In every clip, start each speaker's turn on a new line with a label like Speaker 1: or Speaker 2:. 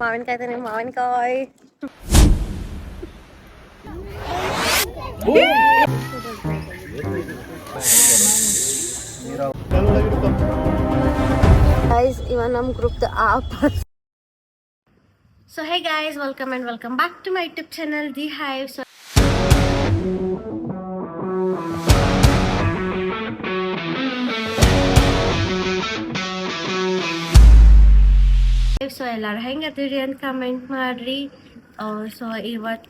Speaker 1: ಮಾವಿನಕಾಯಿ ತಾನೆ ಮಾವಿನಕಾಯಿ. ಗೈಸ್ ಇವಾಗ ನಮ್ಮ group up. So hey guys, welcome and welcome back to my YouTube channel the Hive. So ಎಲ್ಲರೂ ಹೆಂಗತ್ತೀರಿ ಅಂತ ಕಮೆಂಟ್ ಮಾಡ್ರಿ. ಸೊ ಇವತ್ತು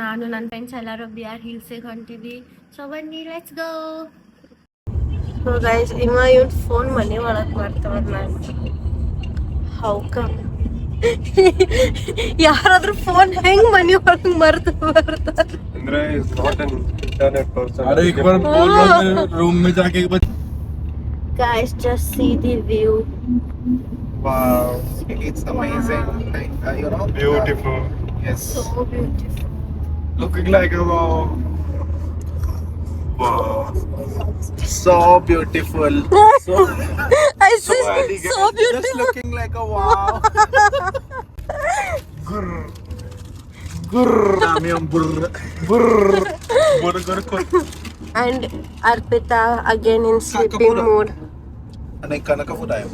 Speaker 1: ನಾನು ನನ್ನ ಫ್ರೆಂಡ್ಸ್ ಎಲ್ಲರೂ BR ಹಿಲ್ಸಿಗೆ ಹೊಂಟಿವಿ. ಸೊ ಬನ್ನಿ, let's go. So guys even phone ಮನೆ ಒಳಗೆ ಮಾಡ್ತಾವ. ನಾನು ಹೌಕ ಯಾರಾದ್ರೂ ಫೋನ್ ಹೆಂಗ್ ಮನೆ ಒಳಗೆ ಮರ್ತು ಬರ್ತಾರೆ
Speaker 2: ಅಂದ್ರೆ ಇಂಟರ್ನೆಟ್ ಪರ್ಸನ್.
Speaker 3: रूम में जाके
Speaker 1: guys just see the view.
Speaker 4: Wow, it's amazing. Like,
Speaker 2: Beautiful.
Speaker 4: Yes.
Speaker 1: So beautiful.
Speaker 4: Looking like a wow. Wow. So beautiful.
Speaker 1: I see,
Speaker 4: elegant.
Speaker 1: so beautiful.
Speaker 4: Just looking like a wow. Grr. Namiam burr. Burr.
Speaker 1: And Arpita again in sleeping mood.
Speaker 4: Anay kanaka fudayo.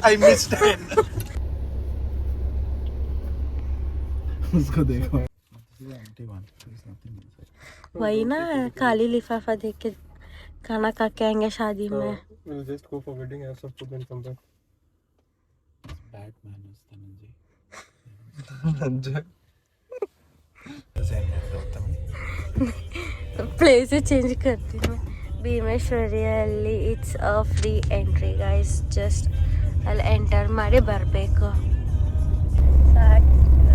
Speaker 4: I missed it. उसको देखो.
Speaker 1: वही ना, खाली लिफाफा देख के खाना खा के आएंगे शादी में.
Speaker 2: We'll just go for wedding, have some food and come back.
Speaker 3: bad manners Dhananjay.
Speaker 1: Place change करती हूँ. ಭೀಮೇಶ್ವರಿಯಲ್ಲಿ it's a free entry guys. Just ಅಲ್ಲಿ ಎಂಟರ್ ಮಾಡಿ ಬರಬೇಕು.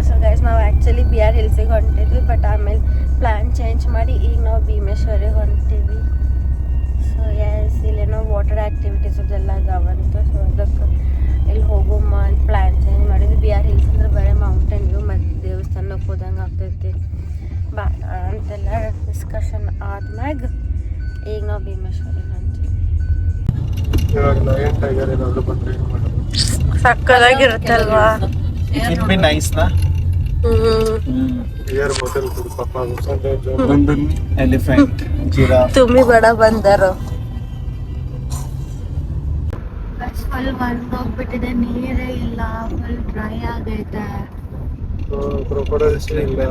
Speaker 1: ಸೊ ಗೈಸ್ ನಾವು ಆ್ಯಕ್ಚುಲಿ BR ಹಿಲ್ಸಿಗೆ ಹೊಂಟಿದ್ವಿ, ಬಟ್ ಆಮೇಲೆ ಪ್ಲ್ಯಾನ್ ಚೇಂಜ್ ಮಾಡಿ ಈಗ ನಾವು ಭೀಮೇಶ್ವರಿಗೆ ಹೊಂಟೀವಿ. ಸೊ ಎಸ್ ಇಲ್ಲೇನೋ ವಾಟರ್ ಆ್ಯಕ್ಟಿವಿಟೀಸ್ ಅದೆಲ್ಲ ಅದಾವಂತ. ಸೊ ಅದಕ್ಕೆ ಇಲ್ಲಿ ಹೋಗೋಮ್ಮ ಅಂತ ಪ್ಲ್ಯಾನ್ ಚೇಂಜ್ ಮಾಡಿದ್ವಿ. BR ಹಿಲ್ಸ್ ಅಂದ್ರೆ ಬರೀ ಮೌಂಟೇನ್ ವ್ಯೂ ಮತ್ತು ದೇವಸ್ಥಾನಕ್ಕೆ ಹೋದಂಗೆ ಆಗ್ತೈತಿ ಬಾ ಅಂತೆಲ್ಲ ಡಿಸ್ಕಷನ್ ಆದ್ಮ್ಯಾಗ ಈಗ ನಾವು ಭೀಮೇಶ್ವರಿಗೆ ಹೊಂಟೀವಿ.
Speaker 2: ಇವಾಗ ಲಯನ್ ಟೈಗರ್ ಏನಾದ್ರು ಬಂದ್ರೆ ಏನು ಮಾಡೋದು?
Speaker 1: ಸಕ್ಕದಾಗಿರುತ್ತಲ್ವಾ?
Speaker 4: It would be nice, na?
Speaker 2: Beer bottle ಕೊಡು ಪಾಪ.
Speaker 4: Elephant, giraffe.
Speaker 1: तुम्ही बड़ा बंदर हो. ಫುಲ್ ಬಂದೋಗ್ಬಿಟ್ಟಿದೆ, ನೀರೇ ಇಲ್ಲ, ಫುಲ್ ಡ್ರೈ ಆಗೈತೆ.
Speaker 2: ಕ್ರೊಕೊಡೈಲ್ಸ್ ಇಲ್ಲ.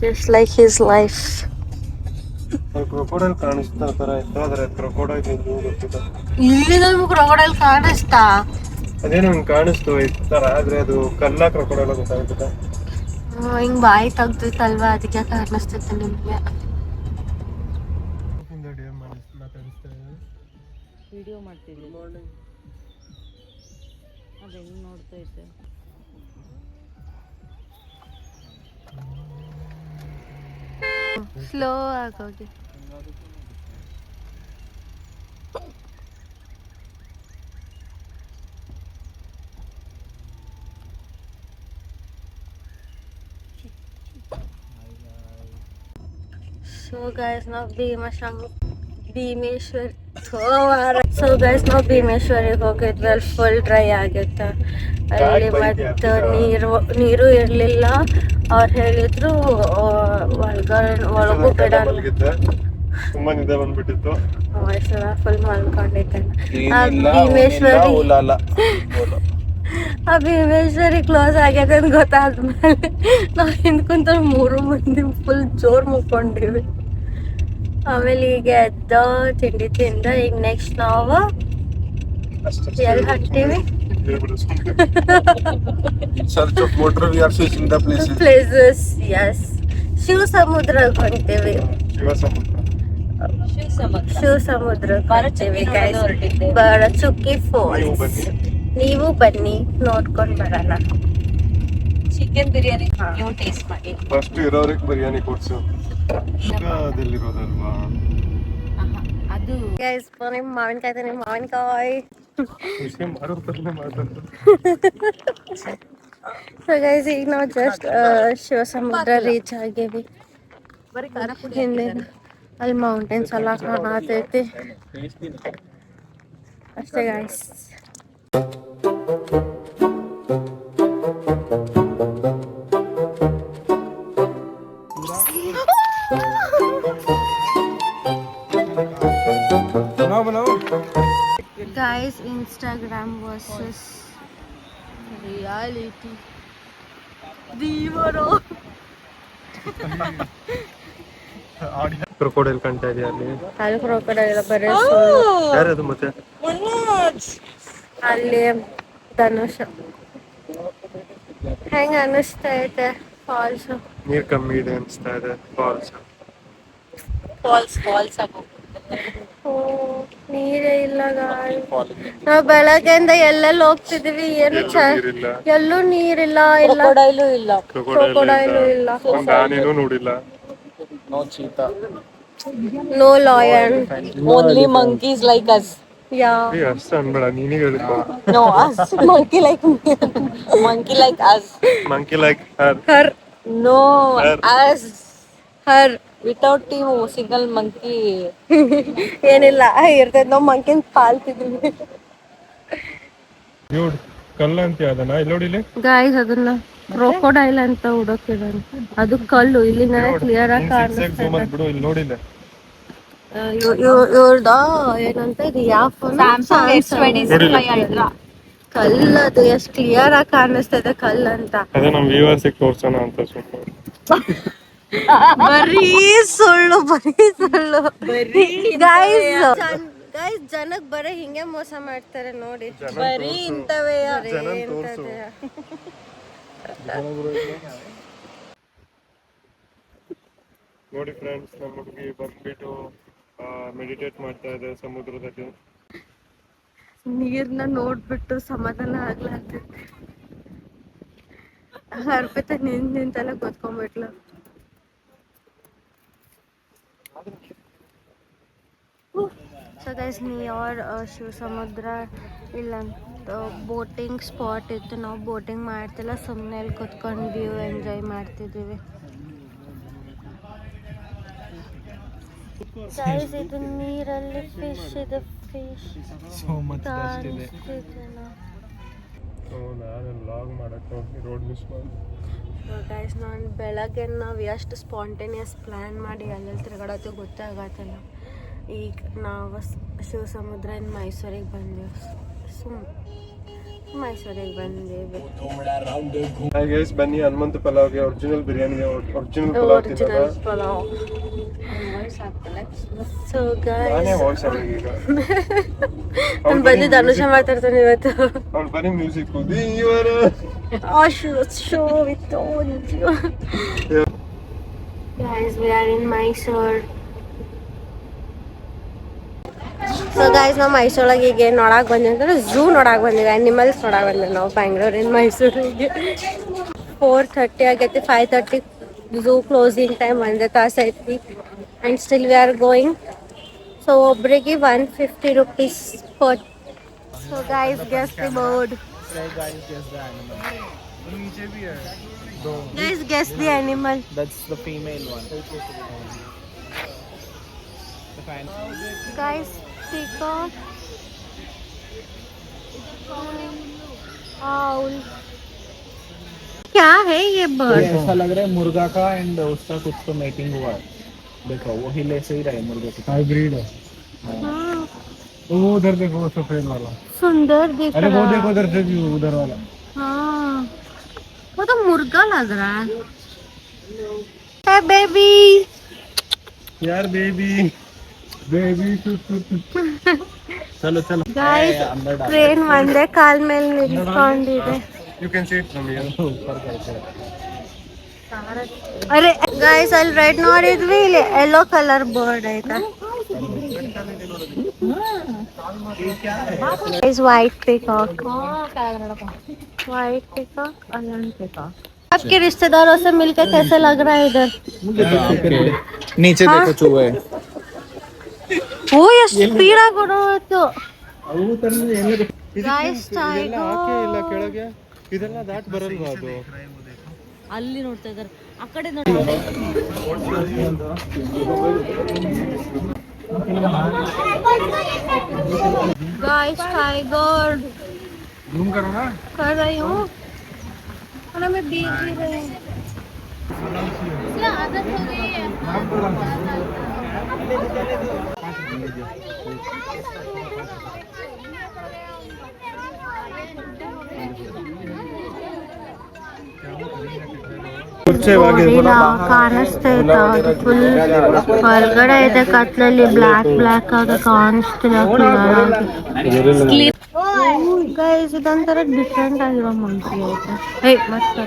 Speaker 1: Just like his life.
Speaker 2: Crocodile ಕಾಣಿಸ್ತಾ ತರ ಇತ್ತು, ಆದ್ರೆ ಕ್ರೊಕೊಡೈಲ್ ಏನು ಗೊತ್ತಿಲ್ಲ.
Speaker 1: ಇಲ್ಲಿ ನಮ್ಗೆ ಕ್ರೊಕೊಡೈಲ್ ಕಾಣಿಸ್ತಾ?
Speaker 2: ಅದೇನು ಹಿಂಗ್ ಕಾಣಿಸ್ತು ಈ ತರ, ಆದ್ರೆ ಅದು ಕಲ್ಲ ಕ್ರೊಕೊಡೈಲ್ ಗೊತ್ತಾಗ್ತದ.
Speaker 1: ಹಿಂಗ್ ಬಾಯಿ ತೆಗ್ದಿತ್ತಲ್ವಾ, ಅದಕ್ಕೆ ಕಾಣಿಸ್ತೈತೆ ನಿಮ್ಗೆ.
Speaker 5: ವಿಡಿಯೋ ಮಾಡ್ತಿದ್ವಿ. ಅದೇನು ನೋಡ್ತೈತೆ.
Speaker 1: ಸ್ಲೋ ಆಗೋಗಿ. ಸೊ ಗೈಸ್ ನಾವು ಭೀಮೇಶ್ವರಿಗೆ ಹೋಗಿದ್ವಿ. ಅಲ್ಲಿ ಫುಲ್ ಡ್ರೈ ಆಗಿತ್ತು. ಅಲ್ಲಿ ಮತ್ತು ನೀರು ಇರಲಿಲ್ಲ. ಅವ್ರು ಹೇಳಿದ್ರು ಒಳಗೂ ಬಿಡಲ್ಲ.
Speaker 2: ತುಂಬಾ ನಿದ್ದೆ ಬಂದ್ಬಿಟ್ಟಿತ್ತು.
Speaker 1: ಫುಲ್ ಮಲ್ಕೊಂಡಿದ್ದೆ. ಭೀಮೇಶ್ವರಿ ಕ್ಲೋಸ್ ಆಗ್ಯದ ಅಂತ ಗೊತ್ತಾದ್ಮೇಲೆ ನಾವು ಹಿಂದ್ಕುಂತ 3 ಮಂದಿ ಫುಲ್ ಜೋರ್ ಮುಕ್ಕೊಂಡಿವಿ. ಆಮೇಲೆ ಈಗ ಎದ್ದ ತಿಂಡಿ ತಿಂದ ಈಗ ನೆಕ್ಸ್ಟ್ ನಾವು ಎಲ್ಲಿ ಹೊಂಟೀವಿ?
Speaker 4: In search of water, we are searching the places.
Speaker 1: Places. Yes, ಶಿವ ಸಮುದ್ರಕ್ಕೆ ಹೊಂಟೀವಿ. ಶಿವ ಸಮುದ್ರಕ್ಕೆ ಹೊಂಟೀವಿ ಗೈಸ್. ಚುಕ್ಕಿ ಫಾಲ್ಸ್. ನೀವು ಬನ್ನಿ, ನೋಡ್ಕೊಂಡು ಬರೋಣ.
Speaker 5: ಚಿಕನ್ ಬಿರಿಯಾನಿ ನೀವು ಟೇಸ್ಟ್ ಮಾಡಿ.
Speaker 2: ಫಸ್ಟ್ ಇರೋರಿಗೆ ಬಿರಿಯಾನಿ ಕೊಡ್ಸು. ಅದೆಲ್ಲಿರೋದಲ್ವಾ
Speaker 5: ಅದು
Speaker 1: ಗೈಸ್ ಮಾವಿನಕಾಯಿ ತಾನೆ ಮಾವಿನಕಾಯಿ. ಸೊ ಗೈಸ್ ಈಗ ನಾವು ಜಸ್ಟ್ ಶಿವ ಸಮುದ್ರ ರೀಚ್ ಆಗೇವಿ. ಹಿಂದೆ ಅಲ್ಲಿ ಮೌಂಟೇನ್ಸ್ ಎಲ್ಲ ಕಾಣತೈತಿ. ಅಷ್ಟೇ guys. Guys, Instagram versus reality. ದೀವರೋ
Speaker 2: ಕ್ರೊಕೊಡೈಲ್ ಕಾಣ್ತಾ ಇದೆಯಾ ಅಲ್ಲಿ?
Speaker 1: ಅಲ್ಲಿ ಕ್ರೊಕೊಡೈಲ್ ಬರೀ
Speaker 2: ಯಾರದು ಮತ್ತೆ?
Speaker 1: ಅಲ್ಲಿ ಧನುಷ. ಹೆಂಗ ಅನಿಸ್ತಾ ಐತೆ ಫಾಲ್ಸ್?
Speaker 2: ನೀರ್ ಕಮ್ಮಿ ಇದೆ ಅನಿಸ್ತಾ ಇದೆ ಫಾಲ್ಸ್.
Speaker 5: ಫಾಲ್ಸ್ ಆಗೋ
Speaker 1: ನೀರೇ ಇಲ್ಲ ಗಾಳಿ. ನಾವ್ ಬೆಳಗ್ಗೆಯಿಂದ ಎಲ್ಲೆಲ್ಲಿ ಹೋಗ್ತಿದೀವಿ, ಏನು
Speaker 2: ನೀರಿಲ್ಲ,
Speaker 1: ಎಲ್ಲೂ ನೀರಿಲ್ಲ. ಇಲ್ಲ
Speaker 5: ಕ್ರೊಕೊಡೈಲು ಇಲ್ಲ.
Speaker 1: ಕ್ರೊಕೊಡೈಲು ಇಲ್ಲ.
Speaker 2: ಒಂದ್ ಆನೆನೂ ನೋಡಿಲ್ಲ.
Speaker 4: No cheetah.
Speaker 1: No lion.
Speaker 5: Only monkeys like us.
Speaker 1: Yeah
Speaker 2: ಅಷ್ಟ ಅನ್ಬೇಡ, ನೀನೇ ಹೇಳಿಕೊ.
Speaker 5: No, us. Monkey like me. Monkey like us.
Speaker 2: Monkey like her.
Speaker 1: Her
Speaker 5: No,
Speaker 2: Her.
Speaker 5: us.
Speaker 1: Her
Speaker 5: Without you, single monkey.
Speaker 1: ಏನಿಲ್ಲ ಇರ್ತೈತ್ ನಾವ್ ಮಂಕಿನ್ ಪಾಲ್ತಿದ್ವಿ.
Speaker 2: ಡ್ಯೂಡ್ ಕಲ್ಲ ಅಂತ ಅದನ್ನ ಇಲ್ಲಿ ನೋಡಿಲಿ.
Speaker 1: ಗಾಯ್ಸ್ ಅದನ್ನ ಕ್ರೊಕೊಡೈಲ್ ಅಂತ ಹುಡುಕಿದಾರೆ. ಅದು ಕಲ್ಲು ಇಲ್ಲಿ ನನಗೆ ಕ್ಲಿಯರ್ ಆಗಿ ಕಾಣಿಸ್ತಾ
Speaker 2: ಬಿಡು, ಇಲ್ಲಿ ನೋಡಿಲ್ಲ.
Speaker 1: ಇವ್ರದ ಏನಂತ ಇದು ಯಾವ ಫೋನ್?
Speaker 5: Samsung S25 Ultra.
Speaker 1: ಕಲ್ಲದು ಎಷ್ಟು ಕ್ಲಿಯರ್ ಆಗಿ ಕಾಣಿಸ್ತದೆ ಕಲ್ಲಂತ.
Speaker 2: ಅದೇ ನಮ್ ವ್ಯೂವರ್ಸ್ ತೋರ್ಸೋಣ ಅಂತ ಸುಮ್ಮನೆ.
Speaker 1: ಬರೀ ಸುಳ್ಳು ಗೈಸ್ ಜನಕ್ ಬರೀ ಹಿಂಗೆ ಮೋಸ ಮಾಡ್ತಾರೆ ನೋಡಿ.
Speaker 5: ಬರೀ ಇಂತವೇ.
Speaker 2: ನೋಡಿ ಫ್ರೆಂಡ್ಸ್, ನಮ್ಮ ಹುಡುಗಿ ಬಂದ್ಬಿಟ್ಟು ಮೆಡಿಟೇಟ್ ಮಾಡ್ತಾ ಇದೆ ಸಮುದ್ರದಲ್ಲಿ.
Speaker 1: ನೀರ್ನ ನೋಡ್ಬಿಟ್ಟು ಸಮಾಧಾನ ಆಗ್ಲಾಗ್ತೈತಿ. ಅರ್ಪಿತ ನಿಂತೆಲ್ಲ ಗೊತ್ಕೊಂಡ್ಬಿಟ್ಲು. ಸೊ ಗೈಸ್, ನಿಯರ್ ಶಿವ ಸಮುದ್ರ ಇಲ್ಲಂತ ಬೋಟಿಂಗ್ ಸ್ಪಾಟ್ ಇತ್ತು. ನಾವು ಬೋಟಿಂಗ್ ಮಾಡ್ತಿಲ್ಲ, ಸುಮ್ಮನೆ ಅಲ್ಲಿ ಕುತ್ಕೊಂಡು ವ್ಯೂ ಎಂಜಾಯ್ ಮಾಡ್ತಿದ್ದೀವಿ. ಗೈಸ್, ಇದು ನೀರಲ್ಲಿ ಫಿಶ್ ಇದೆ. ಫಿಶ್
Speaker 2: ನಾನು ಲಾಗ್ ಮಾಡಕ್ಕೆ ರೋಡ್ ಮಿಸ್ ಮಾಡಿ.
Speaker 1: ಗೈಸ್, ನಾನು ಬೆಳಗ್ಗೆ ನಾವು ಎಷ್ಟು ಸ್ಪಾಂಟೇನಿಯಸ್ ಪ್ಲ್ಯಾನ್ ಮಾಡಿ ಅಲ್ಲೆಲ್ಲಿ ತಿರುಗಾಡೋದು ಗೊತ್ತಾಗತ್ತಲ್ಲ. ಈಗ ನಾವು ಶಿವ ಸಮುದ್ರ ಮೈಸೂರಿಗೆ ಬಂದೆವು. ಮೈಸೂರಿಗೆ ಬಂದೇವೆ.
Speaker 2: ಗೈಸ್, ಬನ್ನಿ ಹನುಮಂತ ಪಲಾವ್ಗೆ, ಒರಿಜಿನಲ್ ಬಿರಿಯಾನಿಗೆ ಒರಿಜಿನಲ್ ಪಲಾವ್ ತಿನ್ನೋಣ.
Speaker 1: ಪಲಾವ್. ಸೊ
Speaker 2: ನಾನೇ
Speaker 1: ಗೈಸ್,
Speaker 2: ವಾಯ್ಸ್ ಆಗಿ ಈಗ
Speaker 1: ನಾನು ಬಂದು ಧನುಷ ಮಾತಾಡ್ತಾನೆ ಇವತ್ತು.
Speaker 2: ಅವ್ನು ಬರೀ ಮ್ಯೂಸಿಕ್ ದೇವರ
Speaker 1: show with guys, we are in Mysore. So guys, ನಾವು ಮೈಸೂರಾಗ ಈಗ ಏನು ನೋಡಕ್ಕೆ ಬಂದ್ವಿ ಅಂದ್ರೆ ಝೂ ನೋಡಕ್ಕೆ ಬಂದಿವಿ. ಆ್ಯನಿಮಲ್ಸ್ ನೋಡಕ್ಕೆ ಬಂದಿವಿ ನಾವು ಬ್ಯಾಂಗ್ಳೂರಿನ ಮೈಸೂರಿಗೆ. 4:30 ಆಗೈತಿ. 5:30 ಝೂ ಕ್ಲೋಸಿಂಗ್ ಟೈಮ್. 1 ತಾಸು ಐತಿ. And still we are going. So ಒಬ್ಬರಿಗೆ 150 rupees per. So guys, guess the bird. Guys, guess the animal.
Speaker 4: That's the female one.
Speaker 1: Guys, peacock. Owl. क्या है ये बर्ड?
Speaker 4: ऐसा लग रहा है मुर्गा का एंड उसका कुछ तो मेटिंग हुआ है. देखो वो हिले से ही रहे मुर्गे की. हाइब्रिड है.
Speaker 1: हाँ,
Speaker 2: वो उधर देखो, वो सफेद वाला.
Speaker 1: सुंदर दिख
Speaker 2: अरे वो
Speaker 1: रहा
Speaker 2: देखो उधर से व्यू, उधर वाला.
Speaker 1: हाँ, वो तो मुर्गा लग रहा है. Hey baby.
Speaker 2: यार बेबी चलो चलो.
Speaker 1: Guys, ट्रेन ಒಂದೇ ಕಾಲ್ ಮೇಲೆ ನಿಲ್ಕೊಂಡಿದೆ.
Speaker 2: You can see it from here.
Speaker 1: ಅರೆ ಗೈಸ್, ಅಲ್ಲಿ ರೆಡ್ ನೋಡಿದ್ವಿ, ಇಲ್ಲಿ ಯೆಲ್ಲೋ ಕಲರ್ ಬರ್ಡ್ ಆಯ್ತಾ. Is white peacock. White peacock, alone peacock. आपके रिश्तेदारों से मिलकर कैसे लग रहा है इधर?
Speaker 4: नीचे देखो चूहे.
Speaker 1: वो ये स्पीड ಆಗೋದು. Guys,
Speaker 2: ಇದೆಲ್ಲ ಹಾಕೇ ಇಲ್ಲ ಕೆಳಗೆ. ಇದೆಲ್ಲ ದಾಟ್ ಬರಲ್ವಾ ಅದು?
Speaker 5: ಅಲ್ಲಿ ನೋಡ್ತಾ ಇದ್ದಾರೆ, ಆ ಕಡೆ ನೋಡಿ.
Speaker 1: गाइस टाइगर
Speaker 3: जूम करो ना.
Speaker 1: कर रही हूँ और मैं भीग भी रही हूँ. ಕಾಣಿಸ್ತಾ ಇತ್ತು ಫುಲ್ ಹೊರಗಡೆ ಇದೆ ಕತ್ಲಲ್ಲಿ ಬ್ಲ್ಯಾಕ್ ಬ್ಲ್ಯಾಕ್ ಆಗಿ ಕಾಣಿಸ್ತಿಲ್ಲ ಗೈಸ್ ಇದೊಂಥರ ಡಿಫ್ರೆಂಟ್ ಆಗಿರೋ ಮಂಕಿ ಐತೆ. ಹೇ ಮತ್ತೆ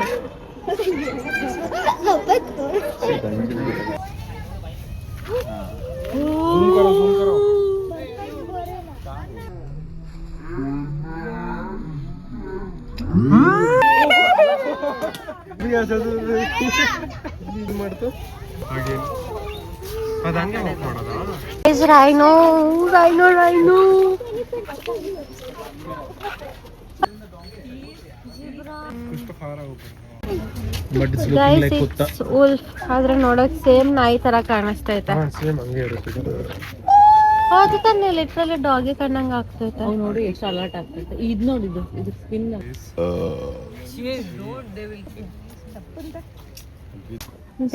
Speaker 1: rhino rhino rhino
Speaker 3: But it's looking
Speaker 1: guys
Speaker 3: like
Speaker 1: it's
Speaker 3: kutta.
Speaker 1: Wolf ಆದ್ರೆ ನೋಡಕ್ ಸೇಮ್ ನಾಯಿ ತರ ಕಾಣಿಸ್ತೈತೆ.
Speaker 2: ಸೇಮ್ ಹಂಗೆ ಇರುತ್ತೆ.
Speaker 1: ಹೌದು ತಾನೆ ಲಿಟ್ರಲಿ ಡಾಗಿ ಕಣ್ಣಂಗ ಆಗ್ತೈತೆ.
Speaker 5: ನೋಡಿ ಎಷ್ಟು ಅಲರ್ಟ್ ಆಗ್ತೈತೆ. ಇದು ನೋಡಿದ್ದು ಇದು ಸ್ಪಿನ್.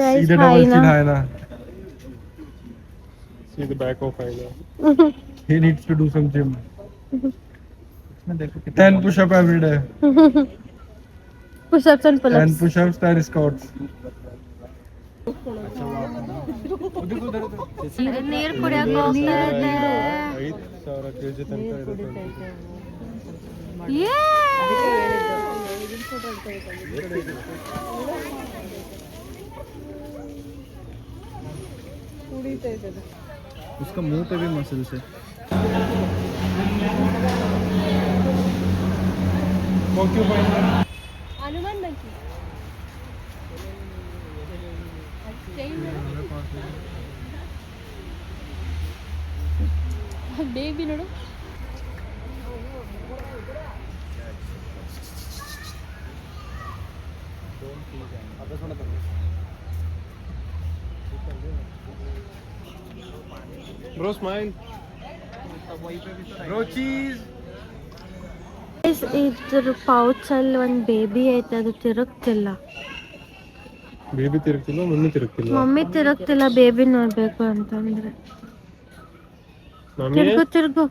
Speaker 1: ಗೈಸ್ ಹಾಯ್ನಾ
Speaker 2: See the back of Aina. He needs to do some gym. 10 push-up every day.
Speaker 1: push-ups and
Speaker 2: 10
Speaker 1: pull-ups.
Speaker 2: push-ups, 10 squats.
Speaker 1: ನೀರ್ ಕುಡಿಯಕ್ ಹೋಗ್ತಾ ಇದೆ.
Speaker 2: 5,000 kg ತನಕ ಇರುತ್ತೆ.
Speaker 3: उसका मुंह पे भी मसल्स है.
Speaker 1: ಹನುಮಾನ್ ಮಂಕಿ ಬೇಬಿ ನೋಡು.
Speaker 2: Bro, smile. Bro, cheese.
Speaker 1: ಇದ್ರ ಪೌಚ್ ಅಲ್ಲಿ ಒಂದ್ ಬೇಬಿ ಐತೆ ಅದು ತಿರುಗ್ತಿಲ್ಲ.
Speaker 2: ಬೇಬಿ ತಿರುಗ್ತಿಲ್ಲ, ಮಮ್ಮಿ ತಿರುಗ್ತಿಲ್ಲ.
Speaker 1: ಮಮ್ಮಿ ತಿರುಗ್ತಿಲ್ಲ ಬೇಬಿ ನೋಡ್ಬೇಕು ಅಂತಂದ್ರೆ.
Speaker 2: ಮಮ್ಮಿ
Speaker 1: ತಿರ್ಗು ತಿರ್ಗು.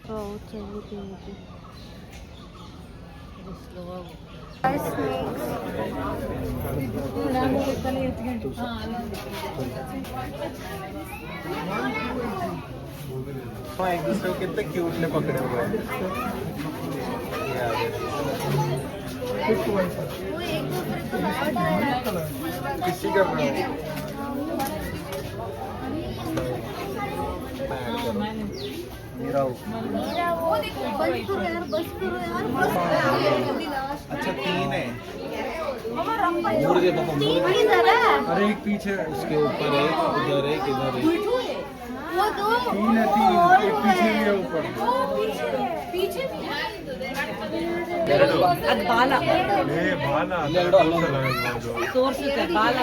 Speaker 1: ಪೌಚ್ ಅಲ್ಲಿ ಬೇಬಿ.
Speaker 3: एक दूसरे को कितने क्यूट ने पकड़े हुए हैं. किसी का अच्छा 3 है. अरे एक पीछे उसके ऊपर है, इधर है, किधर है. 3 है, 3 एक पीछे भी है ऊपर.
Speaker 5: ಅದು ಬಾಲ ತೋರಿಸುತ್ತೆ ಬಾಲ.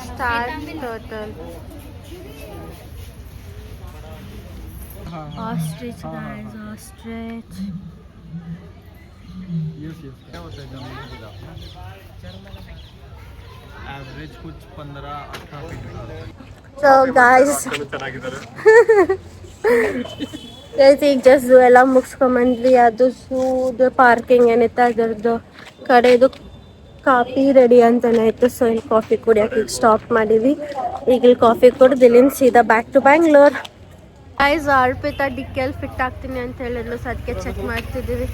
Speaker 1: Start total ostrich guys, ostrich.
Speaker 3: Yes yes क्या होता है जमीन एवरेज कुछ 15-18 फीट का.
Speaker 1: So guys
Speaker 2: ಚೆನ್ನಾಗಿದ್ದಾರೆ.
Speaker 1: ಗೈಸ್ ಈಗ ಜಸ್ಟ್ ಝೂ ಎಲ್ಲ ಮುಗಿಸ್ಕೊಂಬಂದ್ವಿ. ಅದು ಝೂದು ಪಾರ್ಕಿಂಗ್ ಏನಿತ್ತು ಅದರದ್ದು ಕಡೆದು ಕಾಫಿ ರೆಡಿ ಅಂತಾನೆ ಇತ್ತು. ಸೊ ಇಲ್ಲಿ ಕಾಫಿ ಕುಡಿಯೋಕೆ ಈಗ ಸ್ಟಾಪ್ ಮಾಡಿದ್ವಿ. ಈಗ ಇಲ್ಲಿ ಕಾಫಿ ಕುಡ್ದು ಇಲ್ಲಿಂದ ಸೀದಾ back to Bangalore. Guys Arpita ಡಿಕ್ಕಿಯಲ್ಲಿ ಫಿಟ್ ಆಗ್ತೀನಿ ಅಂತ ಹೇಳಿದ್ಲು, ಸೊ ಅದಕ್ಕೆ ಚೆಕ್ ಮಾಡ್ತಿದ್ದೀವಿ.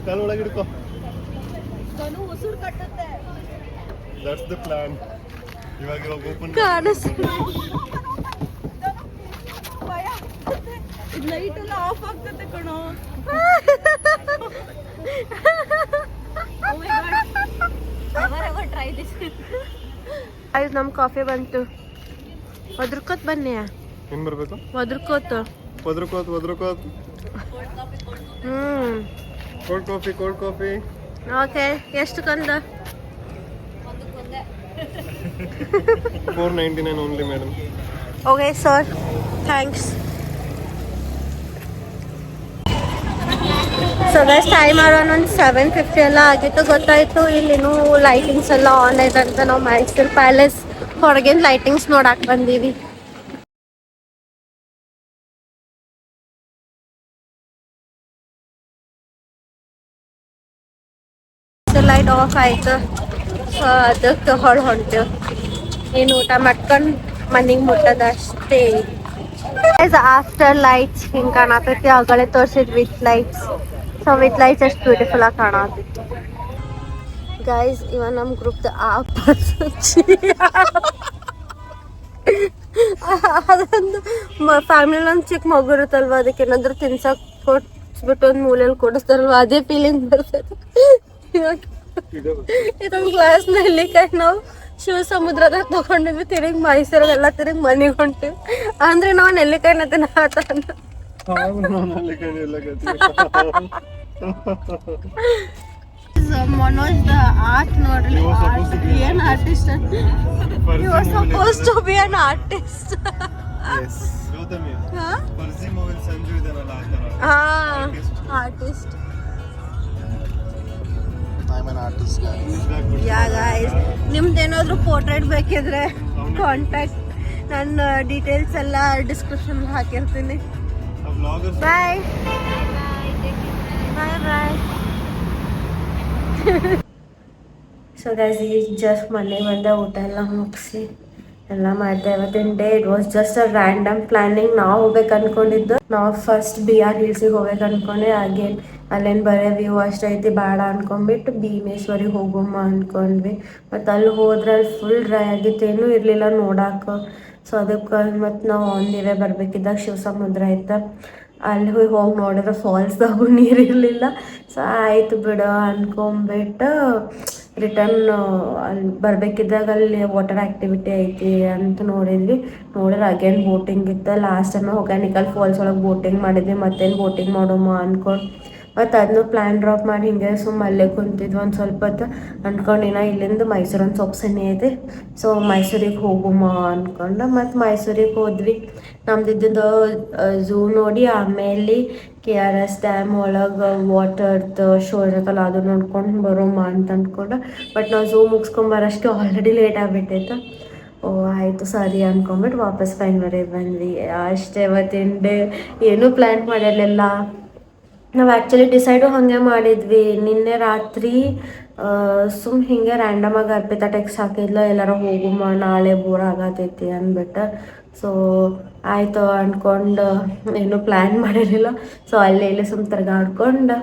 Speaker 2: ಕಾಲು ಒಳಗೆ ಹಿಡ್ಕೋ.
Speaker 1: ಉಸಿರು ಕಟ್ಟುತ್ತೆ.
Speaker 2: That's the plan. ಇವಾಗ ಓಪನ್
Speaker 5: ಲೈಟ್ ಎಲ್ಲ ಆಫ್ ಆಗ್ತದೆ ಕಣೋ. Try this.
Speaker 1: ಆಯ್ತು ನಮ್ಮ ಕಾಫಿ ಬಂತು. ಒದ್ರಕೋತ್ ಬನ್ನಿ.
Speaker 2: ಏನ್ ಬರ್ಬೇಕು?
Speaker 1: ಒದ್ರಕೋತು.
Speaker 2: ಒದ್ರಕೋತ್. Cold coffee.
Speaker 1: ಓಕೆ ಎಷ್ಟು ಕಂದ?
Speaker 2: 499 only, madam.
Speaker 1: Okay sir, thanks. So guys time around ಒಂದು 7:50 ಎಲ್ಲ ಆಗಿತ್ತು. ಗೊತ್ತಾಯಿತು ಇಲ್ಲಿನೂ ಲೈಟಿಂಗ್ಸ್ ಎಲ್ಲ ಆನ್ ಆಯ್ತು ಅಂತ. ನಾವು ಮೈಸೂರು ಪ್ಯಾಲೇಸ್ ಹೊರಗಿನ ಲೈಟಿಂಗ್ಸ್ ನೋಡಕ್ಕೆ ಬಂದೀವಿ. ಲೈಟ್ ಆಫ್ ಆಯ್ತು. ಸೊ ಅದಕ್ಕೆ ಹೊಂಟೇವು. ಏನು ಊಟ ಮಾಡ್ಕೊಂಡು ಮನೆಗೆ ಮುಟ್ಟದಷ್ಟೇ. ಆಫ್ಟರ್ ಲೈಟ್ಸ್ ಹಿಂಗೆ ಕಾಣತೈತಿ. ಆಗಲೇ ತೋರಿಸಿದ್ with lights. So with lights ಅಷ್ಟು ಬ್ಯೂಟಿಫುಲ್ ಆಗಿ ಕಾಣತಿತ್ತು ಗೈಸ್. ಇವ ನಮ್ಮ ಗ್ರೂಪ್ದ ಅದೊಂದು ಫ್ಯಾಮಿಲಿ ಒಂದು ಚಿಕ್ಕ ಮಗು ಇರುತ್ತಲ್ವ, ಅದಕ್ಕೆ ಏನಾದ್ರು ತಿನ್ಸಕ್ ಕೊಟ್ಬಿಟ್ಟು ಒಂದು ಮೂಲೆಯಲ್ಲಿ ಕೊಡಿಸ್ತಾರಲ್ವ, ಅದೇ ಫೀಲಿಂಗ್ ಬರ್ತದೆ. ಇದೊಂದು ಗ್ಲಾಸ್ ನೆಲ್ಲಿಕಾಯಿ ನಾವು ಶಿವ ಸಮುದ್ರದಾಗ ತಗೊಂಡಿದ್ವಿ. ತಿರುಗಿ ಮೈಸೂರದೆಲ್ಲ ತಿರುಗಿ ಮನೆಗೆ ಹೊಂಟಿವಿ. ಅಂದ್ರೆ ನಾವು ನೆಲ್ಲಿಕಾಯಿನ ತಿನ್ನತಾನ. ಮನೋಜ್ ದ ಆರ್ಟ್ ನೋಡ್ರಿ. ಏನ್ artist? You are suppose to be an artist. Artist. Yeah guys, ನಿಮ್ದೇನಾದ್ರು ಪೋರ್ಟ್ರೇಟ್ ಬೇಕಿದ್ರೆ ಕಾಂಟ್ಯಾಕ್ಟ್. ನನ್ನ ಡೀಟೇಲ್ಸ್ ಎಲ್ಲ ಡಿಸ್ಕ್ರಿಪ್ಷನ್ ಹಾಕಿರ್ತೀನಿ. Bye bye bye. So guys, ಈಗ ಜಸ್ಟ್ ಮನೆಗೆ ಬಂದ, ಊಟ ಎಲ್ಲ ಮುಗಿಸಿ ಎಲ್ಲ ಮಾಡಿದೆ. ಇವತ್ತಿನ day it was just a random planning. ನಾವು ಹೋಗ್ಬೇಕು ಅನ್ಕೊಂಡಿದ್ದು, ನಾವು ಫಸ್ಟ್ BR ಹಿಲ್ಸಿಗೆ ಹೋಗ್ಬೇಕು ಅನ್ಕೊಂಡೆ. ಅಗೇನ್ ಅಲ್ಲೇನು ಬರೀ ವ್ಯೂ ಅಷ್ಟೈತಿ ಬೇಡ ಅನ್ಕೊಂಡ್ಬಿಟ್ಟು ಭೀಮೇಶ್ವರಿಗೆ ಹೋಗಮ್ಮ ಅನ್ಕೊಂಡ್ವಿ. ಮತ್ತು ಅಲ್ಲಿ ಹೋದ್ರೆ ಅಲ್ಲಿ ಫುಲ್ ಡ್ರೈ ಆಗಿತ್ತು, ಏನೂ ಇರಲಿಲ್ಲ ನೋಡಕ್ಕೆ. ಸೊ ಅದಕ್ಕೆ ಮತ್ತು ನಾವು ಆನ್ ದಿ ವೇ ಬರಬೇಕಿದ್ದಾಗ ಶಿವ ಸಮುದ್ರ ಐತೆ, ಅಲ್ಲಿ ಹೋಗಿ ನೋಡಿದ್ರೆ ಫಾಲ್ಸ್ದಾಗೂ ನೀರು ಇರಲಿಲ್ಲ. ಸೊ ಆಯಿತು ಬಿಡು ಅನ್ಕೊಂಬಿಟ್ಟು ರಿಟರ್ನ್ ಅಲ್ಲಿ ಬರಬೇಕಿದ್ದಾಗ ಅಲ್ಲಿ ವಾಟರ್ ಆ್ಯಕ್ಟಿವಿಟಿ ಐತಿ ಅಂತ ನೋಡಿದ್ವಿ. ನೋಡಿದ್ರೆ ಅಗೇನ್ ಬೋಟಿಂಗ್ ಇತ್ತು. ಲಾಸ್ಟ್ ಟೈಮ್ ಹೊಗ್ಯಾನಿಕಲ್ ಫಾಲ್ಸ್ ಒಳಗೆ ಬೋಟಿಂಗ್ ಮಾಡಿದ್ವಿ, ಮತ್ತೇನು ಬೋಟಿಂಗ್ ಮಾಡೋಮ್ಮ ಅಂದ್ಕೊಂಡು ಮತ್ತು ಅದನ್ನು ಪ್ಲ್ಯಾನ್ ಡ್ರಾಪ್ ಮಾಡಿ ಹಿಂಗೆ ಸುಮ್ಮ ಅಲ್ಲೇ ಕುಂತಿದ್ವಿ ಒಂದು ಸ್ವಲ್ಪ ಹೊತ್ತು. ಅಂದ್ಕೊಂಡಿನ ಇಲ್ಲಿಂದ ಮೈಸೂರು ಒಂದು ಸ್ವಲ್ಪ ಸನಿ ಐತಿ, ಸೊ ಮೈಸೂರಿಗೆ ಹೋಗುಮ ಅಂದ್ಕೊಂಡು ಮತ್ತು ಮೈಸೂರಿಗೆ ಹೋದ್ವಿ. ನಮ್ದಿದ್ದು ಝೂ ನೋಡಿ ಆಮೇಲೆ KRS ಡ್ಯಾಮ್ ಒಳಗೆ ವಾಟರ್ದು ಶೋ ಇರುತ್ತಲ್ಲ ಅದು ನೋಡ್ಕೊಂಡು ಬರೋಮ್ಮ ಅಂತ ಅಂದ್ಕೊಂಡು. ಬಟ್ ನಾವು ಝೂ ಮುಗಿಸ್ಕೊಂಬರೋಷ್ಟು ಆಲ್ರೆಡಿ ಲೇಟ್ ಆಗಿಬಿಟ್ಟೈತೆ. ಓ ಆಯಿತು ಸರಿ ಅಂದ್ಕೊಂಬಿಟ್ಟು ವಾಪಸ್ ಬೆಂಗ್ಳೂರಿಗೆ ಬಂದ್ವಿ. ಅಷ್ಟೇ ಇವತ್ತಿನ ಡೇ. ಏನೂ ಪ್ಲ್ಯಾನ್ ಮಾಡಿರಲಿಲ್ಲ ನಾವು. ಆ್ಯಕ್ಚುಲಿ ಡಿಸೈಡು ಹಾಗೆ ಮಾಡಿದ್ವಿ. ನಿನ್ನೆ ರಾತ್ರಿ ಸುಮ್ಮ ಹಿಂಗೆ ರ್ಯಾಂಡಮಾಗಿ ಅರ್ಪಿತಾ ಟೆಕ್ಸ್ಟ್ ಹಾಕಿದ್ಲು, ಎಲ್ಲಾರ ಹೋಗುಮ್ಮ ನಾಳೆ ಬೋರ್ ಆಗತೈತಿ ಅಂದ್ಬಿಟ್ಟು. ಸೊ ಆಯಿತು ಅಂದ್ಕೊಂಡು ಏನೂ ಪ್ಲ್ಯಾನ್ ಮಾಡಿರಲಿಲ್ಲ. ಸೊ ಅಲ್ಲೇ ಇಲ್ಲಿ ಸುಮ್ಮ ತಿರ್ಗಾಡ್ಕೊಂಡು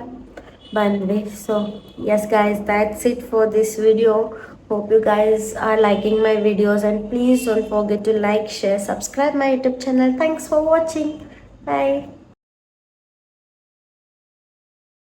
Speaker 1: ಬಂದ್ವಿ. So yes guys, that's it for this video. Hope you guys are liking my videos, and please don't forget to like, share, subscribe my YouTube channel. Thanks for watching. Bye.